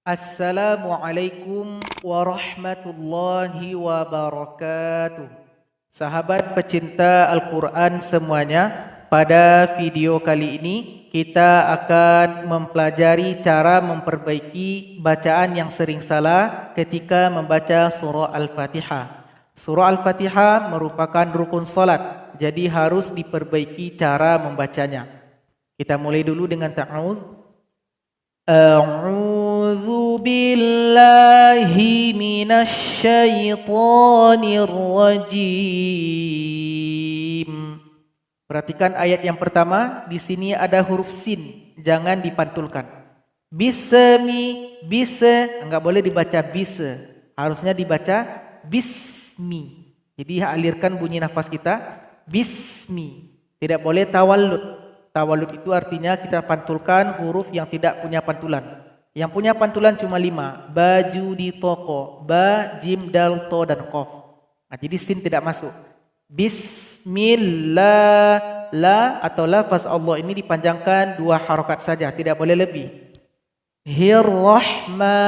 Assalamualaikum warahmatullahi wabarakatuh. Sahabat pecinta Al-Quran semuanya, pada video kali ini kita akan mempelajari cara memperbaiki bacaan yang sering salah ketika membaca surah Al-Fatihah. Surah Al-Fatihah merupakan rukun salat, jadi harus diperbaiki cara membacanya. Kita mulai dulu dengan ta'awuz. A'udzu billahi minasy syaithanir rajim. Perhatikan ayat yang pertama, di sini ada huruf sin, jangan dipantulkan. Bisa, enggak boleh dibaca bisa, harusnya dibaca bismi. Jadi alirkan bunyi nafas kita, bismi. Tidak boleh tawallud. Tawallud itu artinya kita pantulkan huruf yang tidak punya pantulan. Yang punya pantulan cuma 5. Baju di toko. Ba, jim, dal, to, dan qaf. Nah, jadi sin tidak masuk. Bismillah. La atau lafaz Allah ini dipanjangkan 2 harokat saja. Tidak boleh lebih. Hirrahma.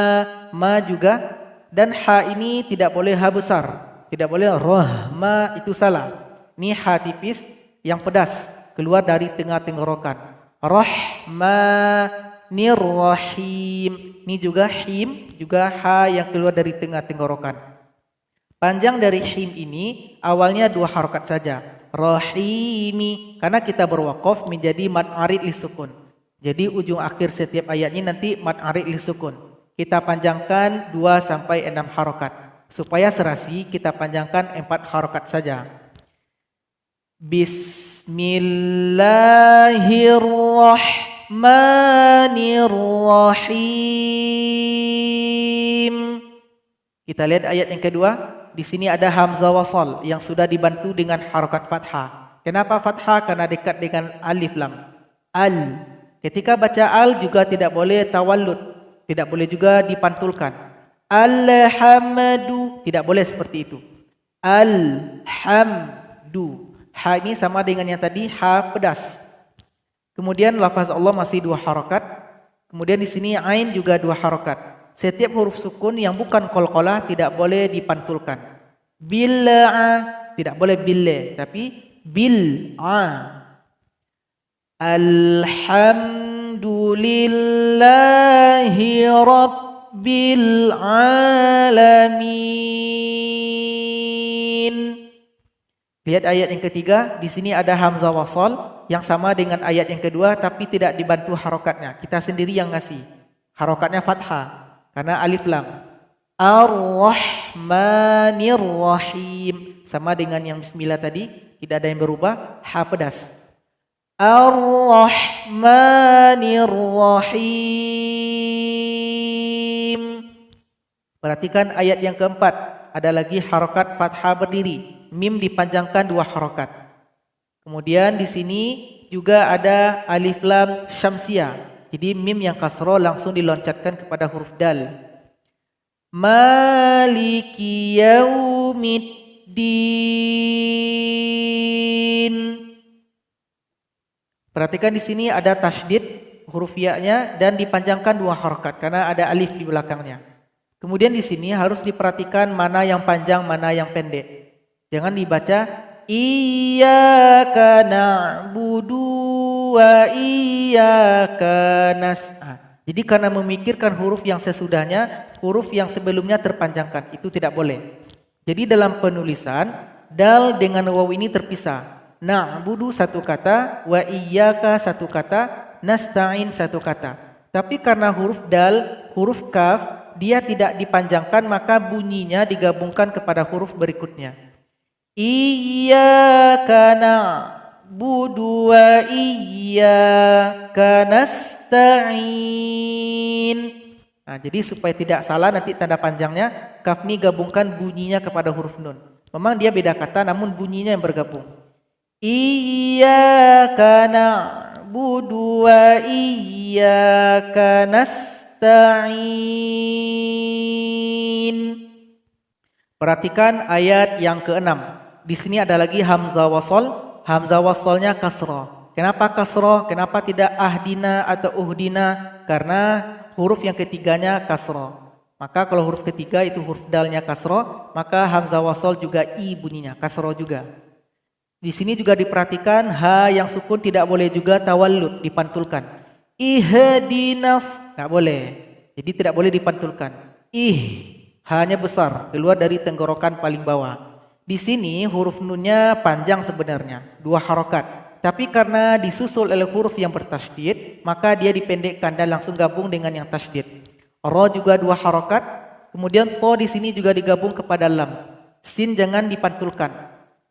Ma juga. Dan ha ini tidak boleh ha besar. Tidak boleh rahma, itu salah. Ini ha tipis yang pedas, keluar dari tengah tenggorokan. Rahmanir Rahim. Ini juga him, juga ha yang keluar dari tengah tenggorokan. Panjang dari him ini awalnya 2 harokat saja. Rahimi, karena kita berwaqaf menjadi mad arid li sukun. Jadi ujung akhir setiap ayatnya nanti mad arid li sukun. Kita panjangkan 2 sampai 6 harokat. Supaya serasi kita panjangkan 4 harokat saja. Bismillahirrahmanirrahim. Kita lihat ayat yang kedua. Di sini ada hamzah wasal yang sudah dibantu dengan harokat fathah. Kenapa fathah? Karena dekat dengan alif lam. Al. Ketika baca al juga tidak boleh tawallud, tidak boleh juga dipantulkan. Alhamdu, tidak boleh seperti itu. Alhamdu. Ha ini sama dengan yang tadi, ha pedas. Kemudian lafaz Allah masih 2 harokat. Kemudian di sini ain juga 2 harokat. Setiap huruf sukun yang bukan qalqalah tidak boleh dipantulkan. Bil'a, tidak boleh bille, tapi bil'a. Alhamdulillahi rabbil alamin. Lihat ayat yang ketiga, di sini ada hamzah wasal yang sama dengan ayat yang kedua tapi tidak dibantu harokatnya. Kita sendiri yang ngasih. Harokatnya fathah karena alif lam. Ar-Rahmanir Rahim. Sama dengan yang bismillah tadi, tidak ada yang berubah, ha pedas. Ar-Rahmanir Rahim. Perhatikan ayat yang keempat, ada lagi harokat fathah berdiri. Mim dipanjangkan 2 harokat. Kemudian di sini juga ada alif lam syamsiyah. Jadi mim yang kasroh langsung diloncatkan kepada huruf dal. Maliki yaumiddin. Perhatikan di sini ada tasydid huruf ya-nya dan dipanjangkan 2 harokat karena ada alif di belakangnya. Kemudian di sini harus diperhatikan mana yang panjang, mana yang pendek. Jangan dibaca iyyaka na'budu wa iyyaka nasta'in. Jadi karena memikirkan huruf yang sesudahnya, huruf yang sebelumnya terpanjangkan, itu tidak boleh. Jadi dalam penulisan dal dengan waw ini terpisah. Na'budu 1 kata, wa iyyaka 1 kata, nasta'in 1 kata. Tapi karena huruf dal, huruf kaf, dia tidak dipanjangkan, maka bunyinya digabungkan kepada huruf berikutnya. Iyyaka na'budu wa iyyaka nasta'in. Nah, jadi supaya tidak salah nanti tanda panjangnya, kaf ini gabungkan bunyinya kepada huruf nun. Memang dia beda kata namun bunyinya yang bergabung. Iyyaka na'budu wa iyyaka nasta'in. Perhatikan ayat yang ke-6. Di sini ada lagi hamzah wasal. Hamzah wasalnya kasrah. Kenapa kasrah? Kenapa tidak ahdina atau uhdina? Karena huruf yang ketiganya kasroh. Maka kalau huruf ketiga itu huruf dalnya kasroh, maka hamzah wasol juga i bunyinya, kasroh juga. Di sini juga diperhatikan ha yang sukun tidak boleh juga tawallud, dipantulkan. Ihdinas, nggak boleh. Jadi tidak boleh dipantulkan. Hanya besar, keluar dari tenggorokan paling bawah. Di sini huruf nunnya panjang sebenarnya, 2 harokat. Tapi karena disusul oleh huruf yang bertasydid, maka dia dipendekkan dan langsung gabung dengan yang tasydid. Ro juga 2 harokat, kemudian to di sini juga digabung kepada lam. Sin jangan dipantulkan.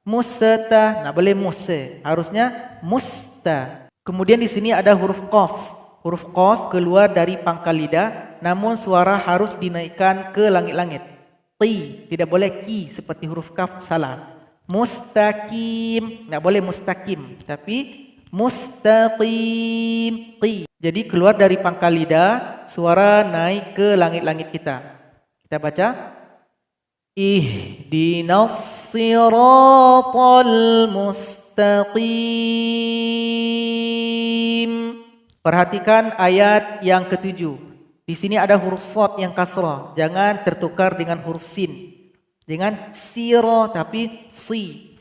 Musta, nggak boleh musa, harusnya musta. Kemudian di sini ada huruf qaf. Huruf qaf keluar dari pangkal lidah, namun suara harus dinaikkan ke langit-langit. Ti, tidak boleh ki seperti huruf kaf, salah. Mustaqim, nggak boleh mustaqim, tapi mustaqim. Ti. Jadi keluar dari pangkal lidah, suara naik ke langit-langit kita. Kita baca. Ihdinas siratal mustaqim. Perhatikan ayat yang ke-7. Di sini ada huruf shad yang kasrah, jangan tertukar dengan huruf sin. Jangan siro tapi si.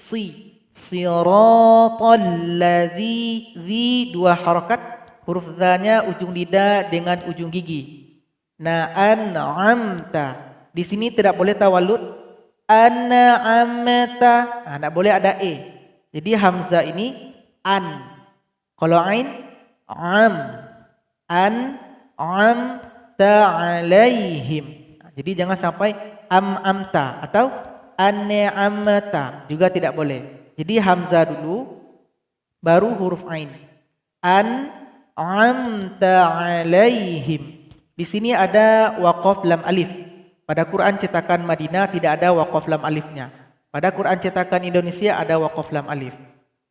Siratal ladzi, zi 2 harakat, huruf dzanya ujung lidah dengan ujung gigi. Nah, an'amta. Di sini tidak boleh tawallud. An'amta. Nah, tidak boleh ada e. Jadi hamzah ini an. Kalau ain am. An'amta alaihim. Jadi jangan sampai amta atau an'amta, juga tidak boleh. Jadi hamzah dulu baru huruf ain. An'amta alaihim. Di sini ada waqaf lam alif. Pada Quran cetakan Madinah tidak ada waqaf lam alifnya. Pada Quran cetakan Indonesia ada waqaf lam alif.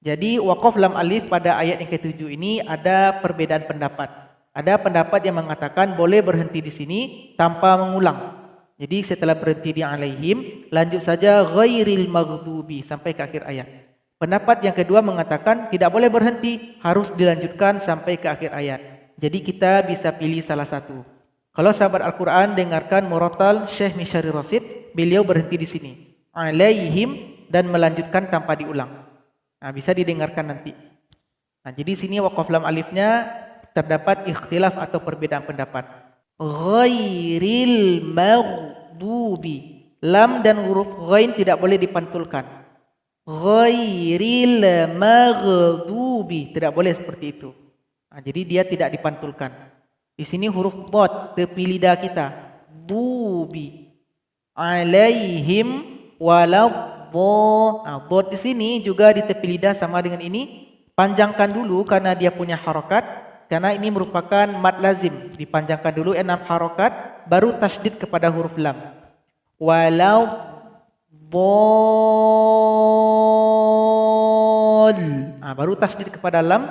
Jadi waqaf lam alif pada ayat yang ke-7 ini ada perbedaan pendapat. Ada pendapat yang mengatakan boleh berhenti di sini tanpa mengulang. Jadi setelah berhenti di alaihim, lanjut saja ghairil maghdubi sampai ke akhir ayat. Pendapat yang kedua mengatakan tidak boleh berhenti, harus dilanjutkan sampai ke akhir ayat. Jadi kita bisa pilih salah satu. Kalau sahabat Al-Quran dengarkan murattal Syekh Misyari Rasid, beliau berhenti di sini. Alaihim dan melanjutkan tanpa diulang. Nah, bisa didengarkan nanti. Nah, jadi sini waqaf lam alifnya terdapat ikhtilaf atau perbedaan pendapat. Ghairil maghdubi. Lam dan huruf ghain tidak boleh dipantulkan. Ghairil maghdubi, tidak boleh seperti itu. Nah, jadi dia tidak dipantulkan. Di sini huruf dhad tepi lidah kita. Dubi. Alaihim waladhdha. Nah, dhad di sini juga di tepi lidah sama dengan ini. Panjangkan dulu karena dia punya harokat. Karena ini merupakan mad lazim, dipanjangkan dulu 6 harokat, baru tasydid kepada huruf lam. Walau bol, nah, baru tasydid kepada lam.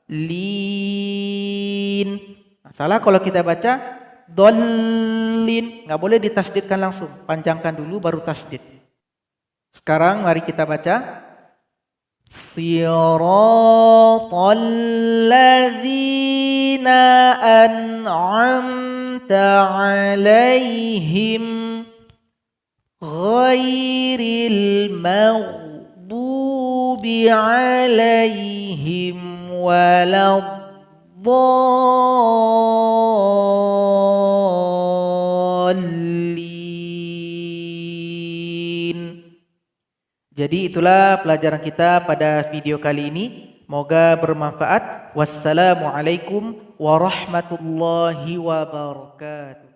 Lin. Nah, salah kalau kita baca dolin, nggak boleh ditasydidkan langsung, panjangkan dulu baru tasydid. Sekarang mari kita baca. Siratal ladzina an'amta alaihim ghairil maghdubi alaihim waladdallin. Jadi itulah pelajaran kita pada video kali ini. Moga bermanfaat. Wassalamualaikum warahmatullahi wabarakatuh.